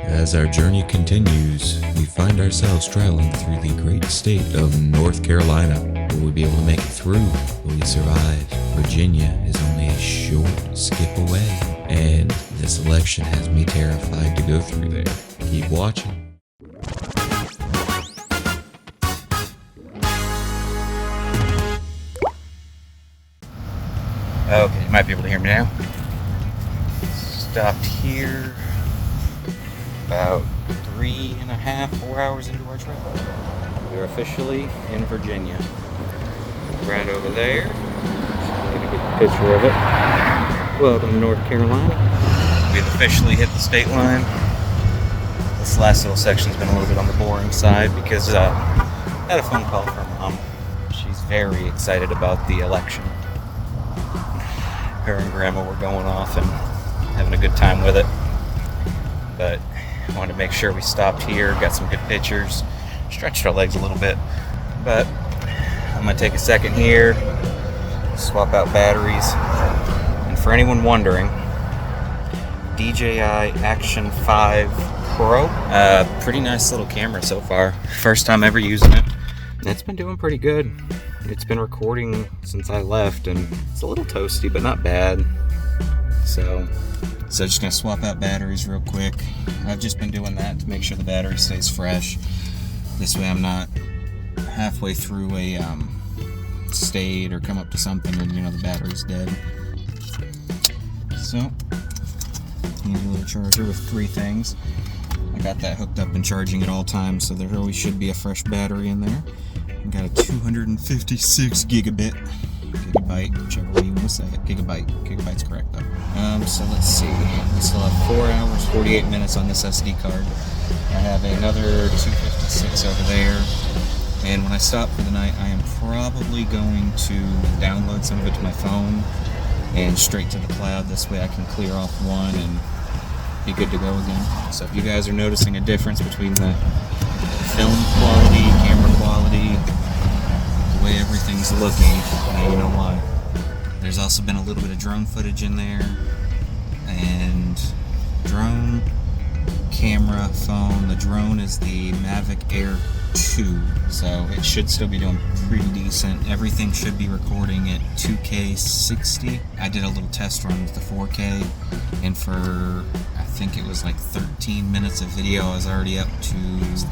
As our journey continues, we find ourselves traveling through the great state of North Carolina. Will we be able to make it through? Will we survive? Virginia is only a short skip away, and this election has me terrified to go through there. Keep watching. Okay, you might be able to hear me now. Stopped here about 4 hours into our trip. We're officially in Virginia. Right over there. Get a good picture of it. Welcome to North Carolina. We've officially hit the state line. This last little section's been a little bit on the boring side because I had a phone call from Mom. She's very excited about the election. Her and Grandma were going off and having a good time with it. But I wanted to make sure we stopped here, got some good pictures, stretched our legs a little bit. But I'm going to take a second here, swap out batteries. And for anyone wondering, DJI Action 5 Pro, pretty nice little camera so far. First time ever using it. It's been doing pretty good. It's been recording since I left, and it's a little toasty, but not bad. So just gonna swap out batteries real quick. I've just been doing that to make sure the battery stays fresh. This way I'm not halfway through a state or come up to something and the battery's dead. So, need a little charger with 3 things. I got that hooked up and charging at all times, so there always should be a fresh battery in there. I got a 256 gigabyte, whichever way you want to say it. Gigabyte's correct though. So let's see. We still have 4 hours, 48 minutes on this SD card. I have another 256 over there. And when I stop for the night, I am probably going to download some of it to my phone and straight to the cloud. This way I can clear off one and be good to go again. So if you guys are noticing a difference between the film quality, camera quality, the way everything's looking, now you know why. There's also been a little bit of drone footage in there, and drone, camera, phone. The drone is the Mavic Air 2, so it should still be doing pretty decent. Everything should be recording at 2K 60. I did a little test run with the 4K, and for I think it was like 13 minutes of video, I was already up to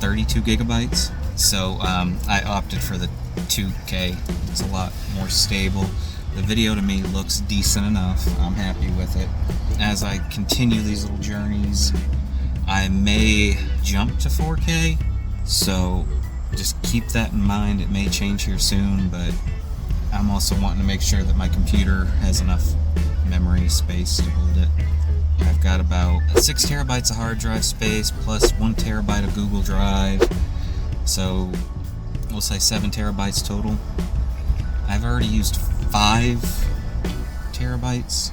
32 gigabytes. So I opted for the 2K. It's a lot more stable. The video to me looks decent enough. I'm happy with it. As I continue these little journeys, I may jump to 4K. So just keep that in mind. It may change here soon, but I'm also wanting to make sure that my computer has enough memory space to hold it. I've got about 6 terabytes of hard drive space plus 1 terabyte of Google Drive. So we'll say 7 terabytes total. I've already used 5 terabytes,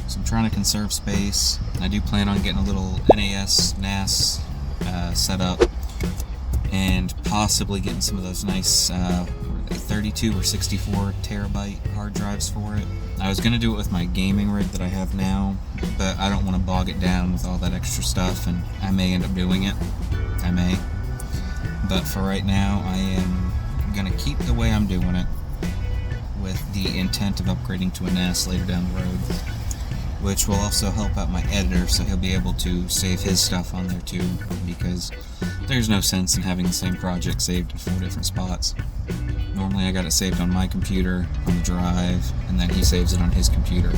so I'm trying to conserve space. I do plan on getting a little NAS set up, and possibly getting some of those nice 32 or 64 terabyte hard drives for it. I was going to do it with my gaming rig that I have now, but I don't want to bog it down with all that extra stuff, and I may end up doing it. I may. But for right now, I am going to keep the way I'm doing it, with the intent of upgrading to a NAS later down the road, which will also help out my editor, so he'll be able to save his stuff on there too, because there's no sense in having the same project saved in 4 different spots. Normally I got it saved on my computer, on the drive, and then he saves it on his computer,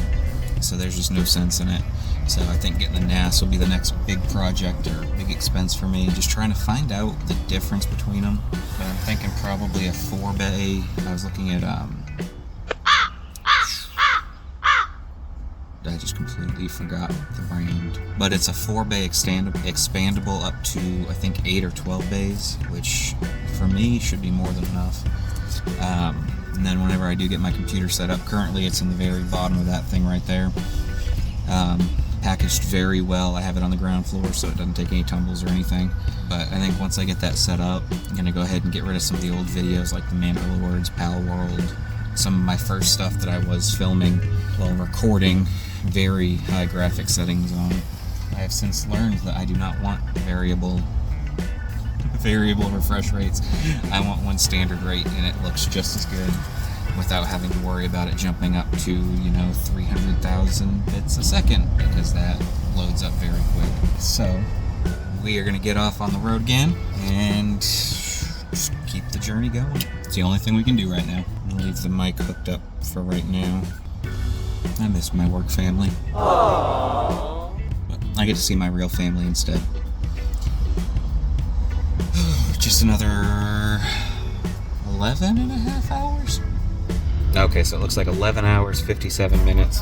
so there's just no sense in it. So I think getting the NAS will be the next big project or big expense for me, just trying to find out the difference between them. But I'm thinking probably a 4-bay. I was looking at I just completely forgot the brand. But it's a 4-bay expandable up to, I think, 8 or 12 bays, which for me should be more than enough. And then whenever I do get my computer set up, currently it's in the very bottom of that thing right there. Packaged very well. I have it on the ground floor, so it doesn't take any tumbles or anything. But I think once I get that set up, I'm going to go ahead and get rid of some of the old videos like the Mandalords, Pal World, some of my first stuff that I was filming while recording very high graphic settings on. I have since learned that I do not want variable refresh rates. I want one standard rate, and it looks just as good without having to worry about it jumping up to, 300,000 bits a second, because that loads up very quick. So we are going to get off on the road again and just keep the journey going. It's the only thing we can do right now. I'll leave the mic hooked up for right now. I miss my work family. Aww. But I get to see my real family instead. Just another 11 and a half hours? Okay, so it looks like 11 hours, 57 minutes.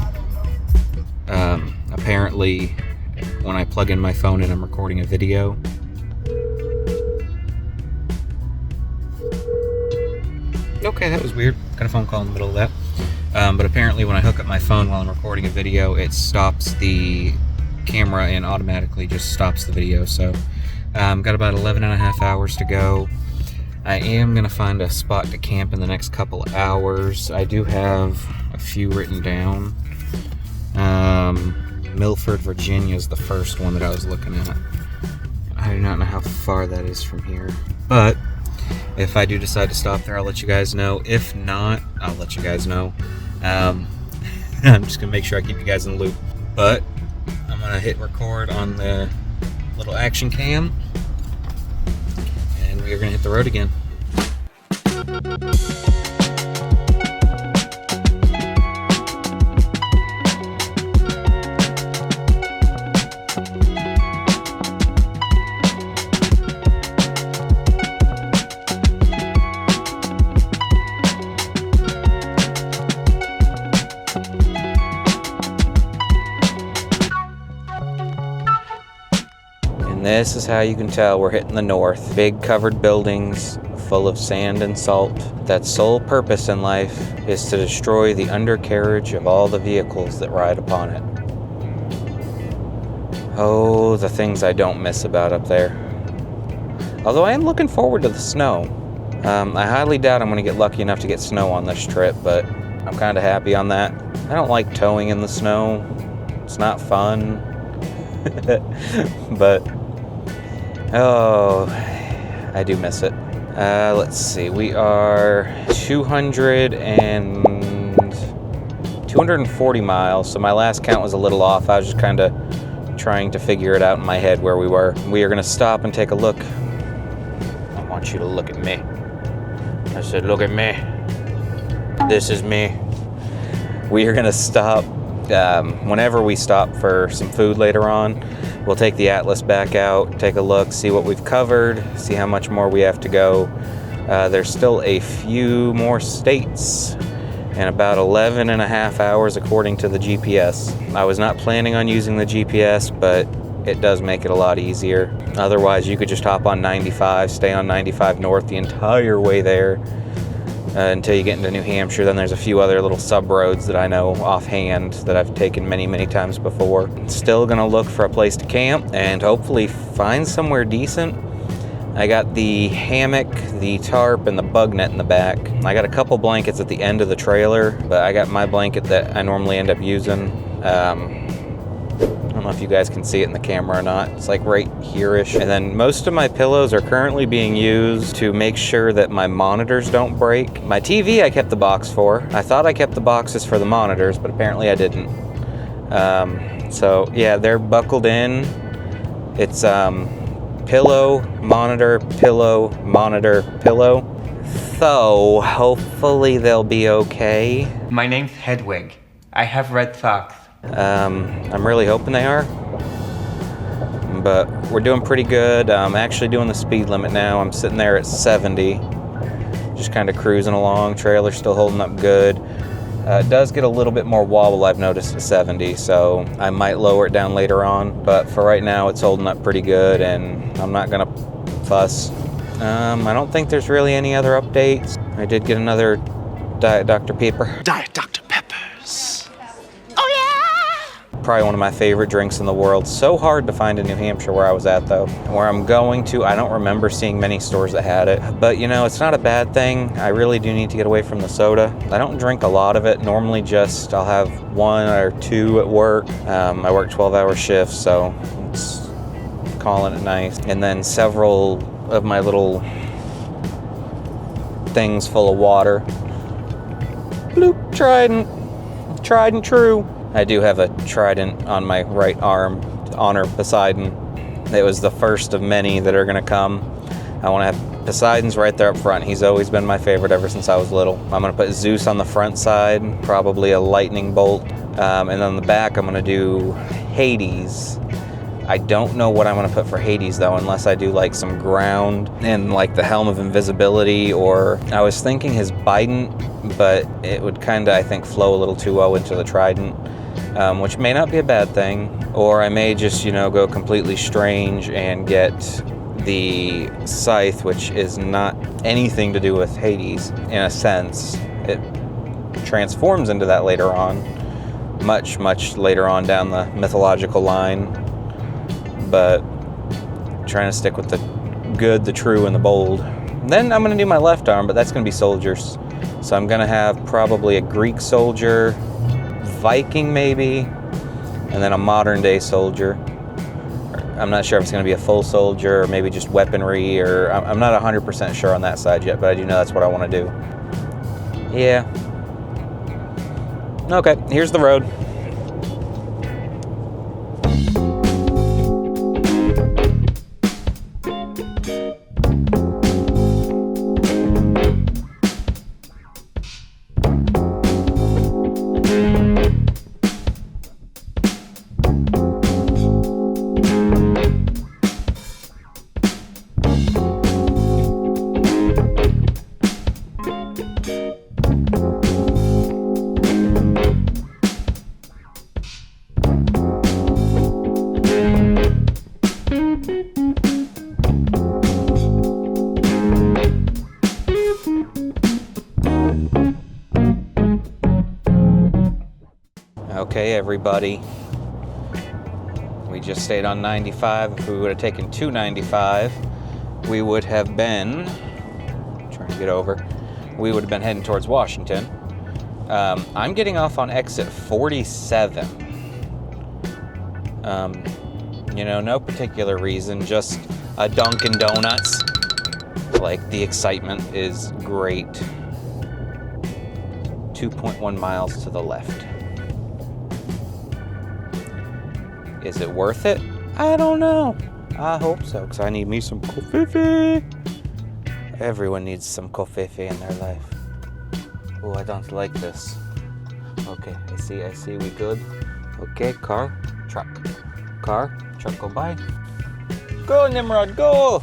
Apparently, when I plug in my phone and I'm recording a video, okay, that was weird. Got a phone call in the middle of that. But apparently when I hook up my phone while I'm recording a video, it stops the camera and automatically just stops the video. So got about 11 and a half hours to go. I am going to find a spot to camp in the next couple hours. I do have a few written down. Milford, Virginia is the first one that I was looking at. I do not know how far that is from here. But if I do decide to stop there, I'll let you guys know. If not, I'll let you guys know. I'm just going to make sure I keep you guys in the loop. But I'm going to hit record on the little action cam. And we are going to hit the road again. And this is how you can tell we're hitting the north. Big covered buildings full of sand and salt. That sole purpose in life is to destroy the undercarriage of all the vehicles that ride upon it. Oh, the things I don't miss about up there. Although I am looking forward to the snow. I highly doubt I'm going to get lucky enough to get snow on this trip, but I'm kind of happy on that. I don't like towing in the snow. It's not fun. But oh, I do miss it. Let's see, we are 240 miles, so my last count was a little off. I was just kind of trying to figure it out in my head where we were. We are going to stop and take a look. I want you to look at me. I said, look at me. This is me. We are going to stop. Whenever we stop for some food later on, we'll take the atlas back out, take a look, see what we've covered, see how much more we have to go. There's still a few more states and about 11 and a half hours according to the GPS. I was not planning on using the GPS, but it does make it a lot easier. Otherwise, you could just hop on 95, stay on 95 north the entire way there. Until you get into New Hampshire. Then there's a few other little sub-roads that I know offhand that I've taken many, many times before. Still gonna look for a place to camp and hopefully find somewhere decent. I got the hammock, the tarp, and the bug net in the back. I got a couple blankets at the end of the trailer, but I got my blanket that I normally end up using. I don't know if you guys can see it in the camera or not. It's like right here-ish. And then most of my pillows are currently being used to make sure that my monitors don't break. My TV I kept the box for. I thought I kept the boxes for the monitors, but apparently I didn't. So yeah, they're buckled in. It's pillow, monitor, pillow, monitor, pillow. So hopefully they'll be okay. My name's Hedwig. I have red socks. I'm really hoping they are, but we're doing pretty good. I'm actually doing the speed limit now. I'm sitting there at 70, just kind of cruising along. Trailer's still holding up good. It does get a little bit more wobble, I've noticed, at 70, so I might lower it down later on, but for right now it's holding up pretty good, and I'm not gonna fuss. I don't think there's really any other updates. I did get another Diet Dr. Pepper. Diet Dr. Peppers. probably one of my favorite drinks in the world. So hard to find in New Hampshire where I was at though. Where I'm going to, I don't remember seeing many stores that had it. But you know, it's not a bad thing. I really do need to get away from the soda. I don't drink a lot of it. Normally just, I'll have 1 or 2 at work. I work 12-hour shifts, so it's calling it nice. And then several of my little things full of water. Bloop, tried and true. I do have a trident on my right arm to honor Poseidon. It was the first of many that are going to come. I want to have Poseidon's right there up front. He's always been my favorite ever since I was little. I'm going to put Zeus on the front side, probably a lightning bolt. And then on the back, I'm going to do Hades. I don't know what I'm going to put for Hades, though, unless I do, like, some ground and, like, the Helm of Invisibility, or I was thinking his Bident, but it would kind of, I think, flow a little too well into the Trident, which may not be a bad thing. Or I may just, you know, go completely strange and get the Scythe, which is not anything to do with Hades, in a sense. It transforms into that later on, much, much later on down the mythological line. But trying to stick with the good, the true, and the bold. Then I'm going to do my left arm, but that's going to be soldiers. So I'm going to have probably a Greek soldier, Viking maybe, and then a modern day soldier. I'm not sure if it's going to be a full soldier or maybe just weaponry, or I'm not 100% sure on that side yet, but I do know that's what I want to do. Yeah. Okay, here's the road. Okay, everybody. We just stayed on 95. If we would have taken 295, we would have been trying to get over. We would have been heading towards Washington. I'm getting off on exit 47. You know, no particular reason, just a Dunkin' Donuts. Like, the excitement is great. 2.1 miles to the left. Is it worth it? I don't know. I hope so, because I need me some coffee. Everyone needs some coffee in their life. Oh, I don't like this. Okay, I see, we good. Okay, car, truck, go by. Go, Nimrod, go!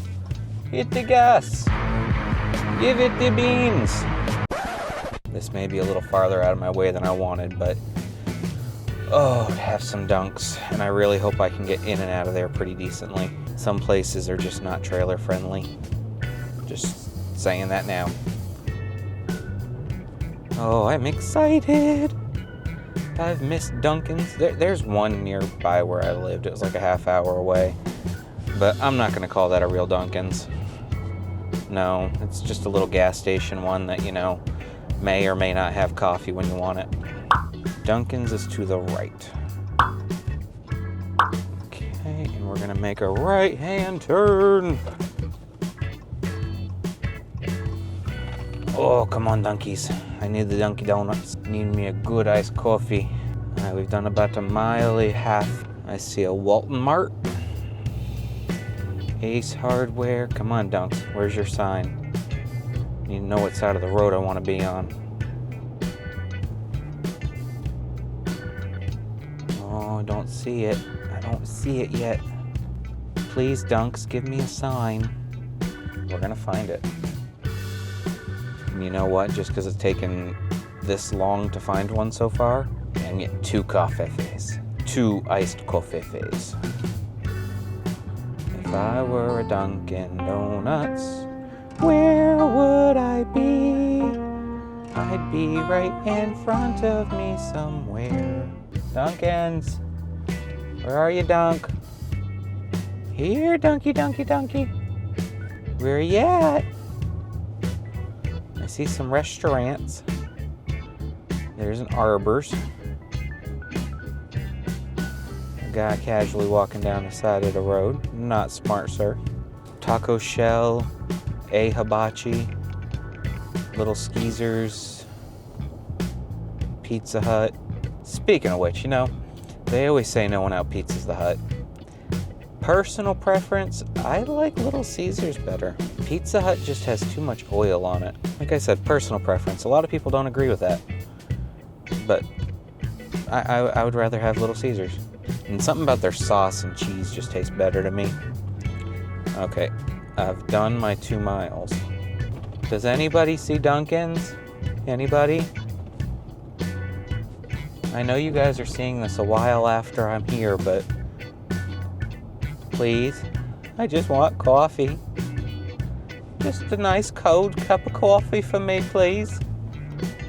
Hit the gas. Give it the beans. This may be a little farther out of my way than I wanted, but oh, to have some dunks, and I really hope I can get in and out of there pretty decently. Some places are just not trailer friendly. Just saying that now. Oh, I'm excited. I've missed Dunkins. There's one nearby where I lived. It was like a half hour away. But I'm not going to call that a real Dunkins. No, it's just a little gas station one that, you know, may or may not have coffee when you want it. Dunkins is to the right. Okay, and we're going to make a right-hand turn. Oh, come on, donkeys. I need the Dunkin' Donuts. Need me a good iced coffee. All right, we've done about a mile and a half. I see a Walton Mart. Ace Hardware. Come on, Dunks. Where's your sign? Need to know what side of the road I want to be on. Oh, I don't see it. I don't see it yet. Please, Dunks, give me a sign. We're going to find it. And you know what? Just because it's taken this long to find one so far, I can get 2 coffees. 2 iced coffees. If I were a Dunkin' Donuts, where would I be? I'd be right in front of me somewhere. Dunkins, Where are you, Dunk? Here, Dunky. Where you at? I see some restaurants. There's an Arbor's. A guy casually walking down the side of the road. Not smart, sir. Taco Shell, A Hibachi, Little Skeezers, Pizza Hut. Speaking of which, they always say no one out-pizzas the Hut. Personal preference, I like Little Caesars better. Pizza Hut just has too much oil on it. Like I said, personal preference. A lot of people don't agree with that. But I would rather have Little Caesars. And something about their sauce and cheese just tastes better to me. Okay, I've done my 2 miles. Does anybody see Dunkins? Anybody? I know you guys are seeing this a while after I'm here, but please, I just want coffee. Just a nice cold cup of coffee for me, please.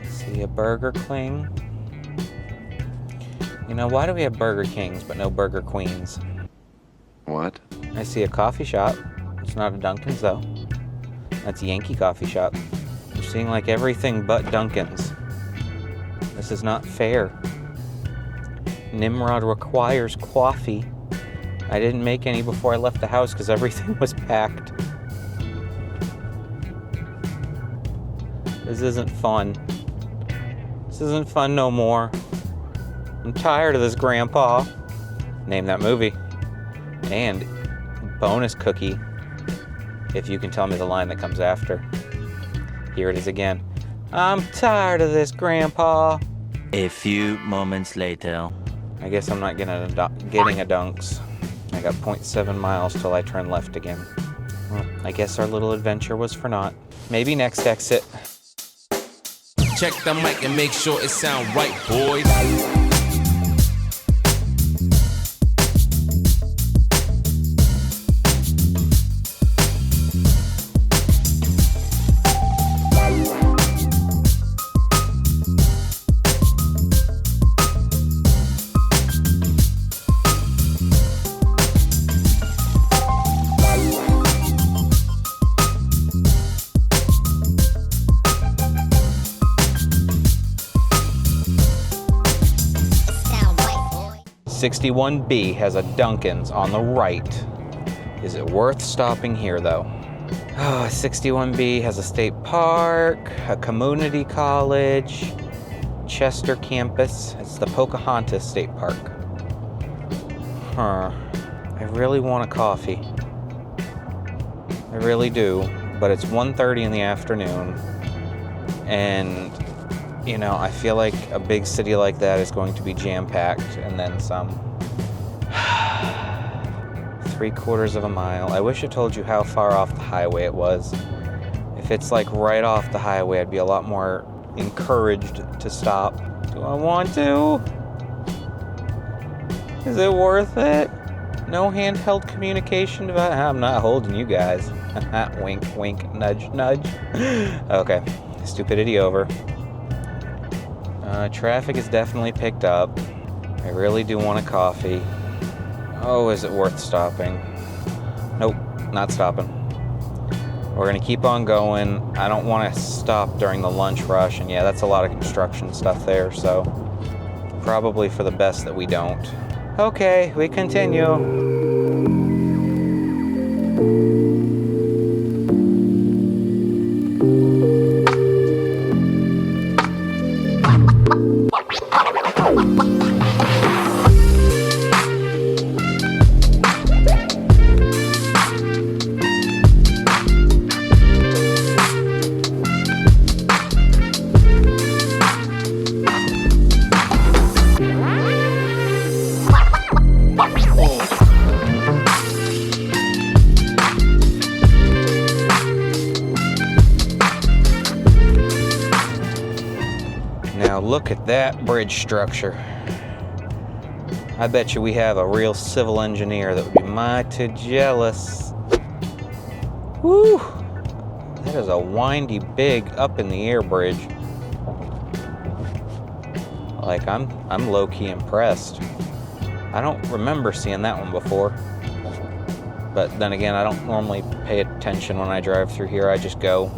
See a Burger King. Why do we have Burger Kings but no Burger Queens? What? I see a coffee shop. It's not a Dunkins, though. That's a Yankee coffee shop. You're seeing like everything but Dunkins. This is not fair. Nimrod requires coffee. I didn't make any before I left the house because everything was packed. This isn't fun. This isn't fun no more. I'm tired of this, Grandpa. Name that movie. And bonus cookie, if you can tell me the line that comes after. Here it is again. I'm tired of this, Grandpa. A few moments later. I guess I'm not getting a Dunks. I got 0.7 miles till I turn left again. Well, I guess our little adventure was for naught. Maybe next exit. Check the mic and make sure it sound right, boys. 61B has a Dunkins on the right. Is it worth stopping here, though? 61B has a state park, a community college, Chester campus. It's the Pocahontas State Park. I really want a coffee. I really do, but it's 1:30 in the afternoon, and I feel like a big city like that is going to be jam-packed, and then some. 3/4 of a mile. I wish it told you how far off the highway it was. If it's like right off the highway, I'd be a lot more encouraged to stop. Do I want to? Is it worth it? No handheld communication device? I'm not holding you guys. Wink, wink, nudge, nudge. Okay, stupidity over. Traffic is definitely picked up. I really do want a coffee. Oh, is it worth stopping? Nope, not stopping. We're gonna keep on going. I don't want to stop during the lunch rush, and yeah, that's a lot of construction stuff there, so probably for the best that we don't. Okay, we continue. Now look at that bridge structure. I bet you we have a real civil engineer that would be mighty jealous. Woo! That is a windy, big, up in the air bridge. Like I'm low-key impressed. I don't remember seeing that one before. But then again, I don't normally pay attention when I drive through here. I just go.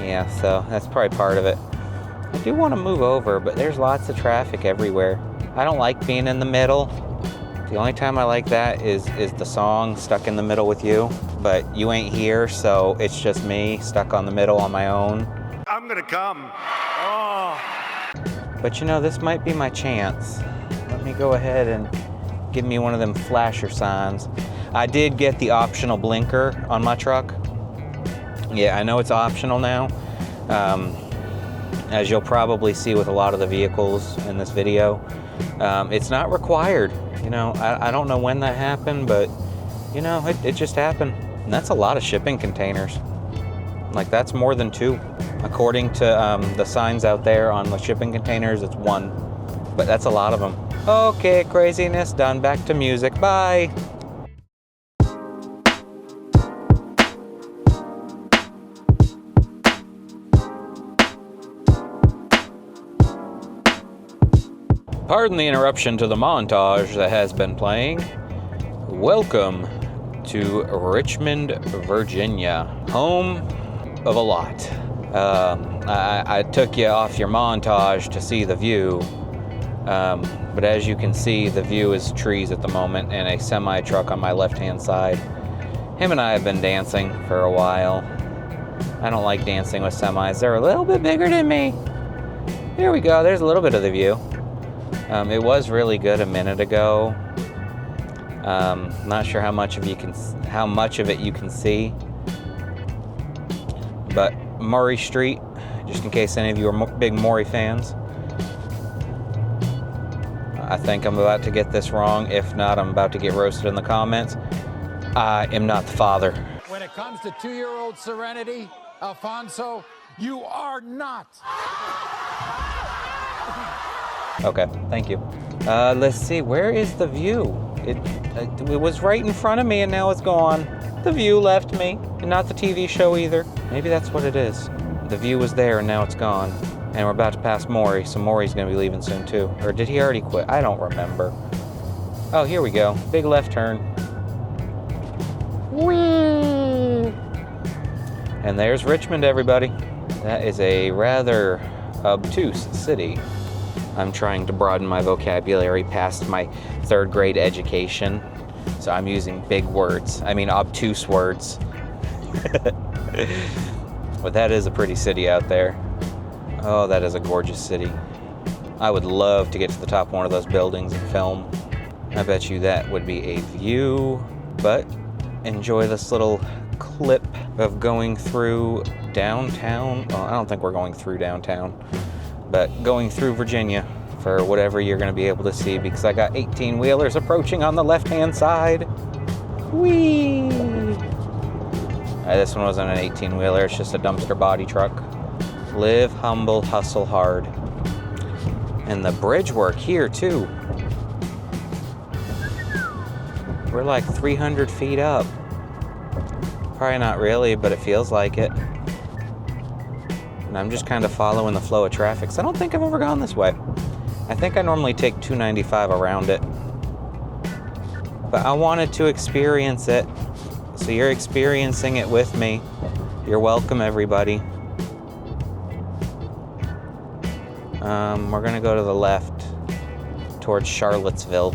Yeah, so that's probably part of it. I do want to move over, but there's lots of traffic everywhere. I don't like being in the middle. The only time I like that is the song Stuck in the Middle with You. But you ain't here, so it's just me stuck on the middle on my own. I'm gonna come. Oh. But you know, this might be my chance. Let me go ahead and give me one of them flasher signs. I did get the optional blinker on my truck. Yeah, I know it's optional now. As you'll probably see with a lot of the vehicles in this video, it's not required. You know, I don't know when that happened, but you know, it just happened. And that's a lot of shipping containers. Like, that's more than 2. According to the signs out there on the shipping containers, it's 1. But that's a lot of them. Okay, craziness done. Back to music. Bye. Pardon the interruption to the montage that has been playing. Welcome to Richmond, Virginia, home of a lot. I took you off your montage to see the view, but as you can see, the view is trees at the moment and a semi-truck on my left-hand side. Him and I have been dancing for a while. I don't like dancing with semis. They're a little bit bigger than me. Here we go. There's a little bit of the view. It was really good a minute ago. Not sure how much of it you can see. But Murray Street, just in case any of you are big Maury fans. I think I'm about to get this wrong. If not, I'm about to get roasted in the comments. I am not the father. When it comes to 2-year-old Serenity, Alfonso, you are not. Okay, thank you. Let's see, where is the view? It was right in front of me and now it's gone. The view left me, and not the TV show either. Maybe that's what it is. The view was there and now it's gone. And we're about to pass Maury, so Maury's gonna be leaving soon too. Or did he already quit? I don't remember. Oh, here we go. Big left turn. Whee! And there's Richmond, everybody. That is a rather obtuse city. I'm trying to broaden my vocabulary past my 3rd grade education. So I'm using big words. I mean, obtuse words. But that is a pretty city out there. Oh, that is a gorgeous city. I would love to get to the top of one of those buildings and film. I bet you that would be a view. But enjoy this little clip of going through downtown. Oh, I don't think we're going through downtown. But going through Virginia for whatever you're going to be able to see, because I got 18-wheelers approaching on the left-hand side. Whee! This one wasn't an 18-wheeler, it's just a dumpster body truck. Live humble, hustle hard. And the bridge work here, too. We're like 300 feet up. Probably not really, but it feels like it. And I'm just kind of following the flow of traffic. So I don't think I've ever gone this way. I think I normally take 295 around it. But I wanted to experience it. So you're experiencing it with me. You're welcome, everybody. We're gonna go to the left towards Charlottesville.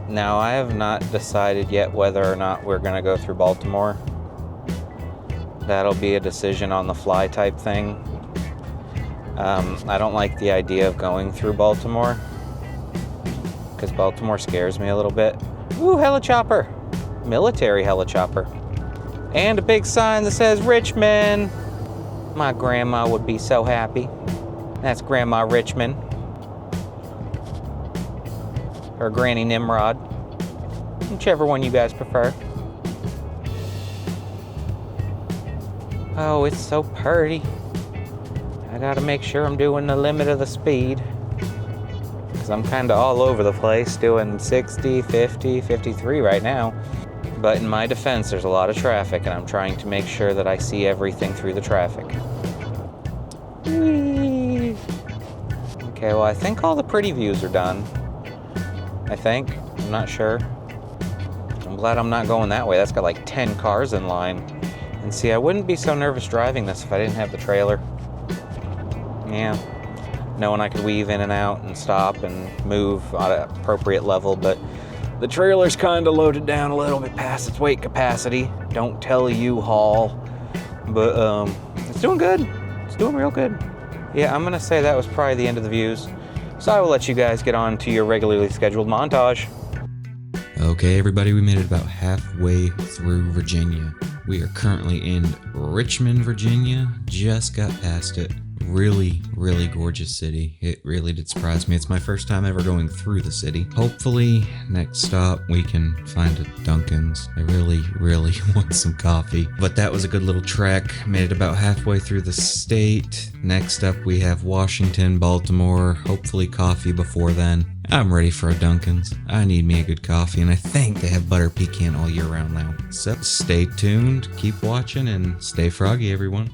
Now, I have not decided yet whether or not we're gonna go through Baltimore. That'll be a decision on the fly type thing. I don't like the idea of going through Baltimore because Baltimore scares me a little bit. Ooh, helichopper. Military helichopper. And a big sign that says Richmond. My grandma would be so happy. That's Grandma Richmond. Or Granny Nimrod. Whichever one you guys prefer. Oh, it's so pretty. I gotta make sure I'm doing the limit of the speed. Because I'm kind of all over the place, doing 60, 50, 53 right now. But in my defense, there's a lot of traffic, and I'm trying to make sure that I see everything through the traffic. Whee! Okay, well, I think all the pretty views are done. I think. I'm not sure. I'm glad I'm not going that way. That's got like 10 cars in line. And see, I wouldn't be so nervous driving this if I didn't have the trailer. Yeah, knowing I could weave in and out and stop and move at an appropriate level, but the trailer's kind of loaded down a little bit past its weight capacity. Don't tell a U-Haul. But it's doing good. It's doing real good. Yeah, I'm gonna say that was probably the end of the views. So I will let you guys get on to your regularly scheduled montage. Okay, everybody, we made it about halfway through Virginia. We are currently in Richmond, Virginia. Just got past it. Really, really gorgeous city. It really did surprise me. It's my first time ever going through the city. Hopefully, next stop, we can find a Dunkins. I really, really want some coffee. But that was a good little trek. Made it about halfway through the state. Next up, we have Washington, Baltimore. Hopefully coffee before then. I'm ready for a Dunkins. I need me a good coffee, and I think they have butter pecan all year round now. So stay tuned, keep watching, and stay froggy, everyone.